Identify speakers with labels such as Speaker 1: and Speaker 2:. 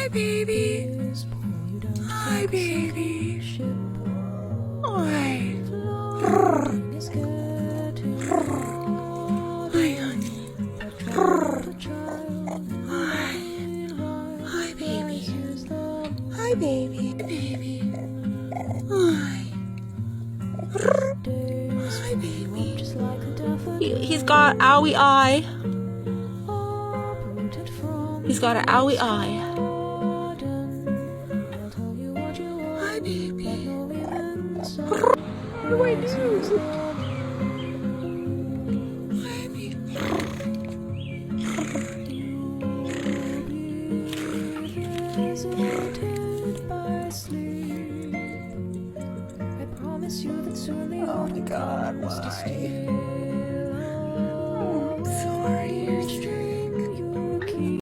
Speaker 1: Hi, baby. Hi, baby. Hi. Hi, honey. Hi. Hi, baby. Hi, baby. Baby. Hi. Hi, baby. He's got owie eye. He's got an owie eye. Hi, baby. What do I do? Hi, baby. Oh my God, why?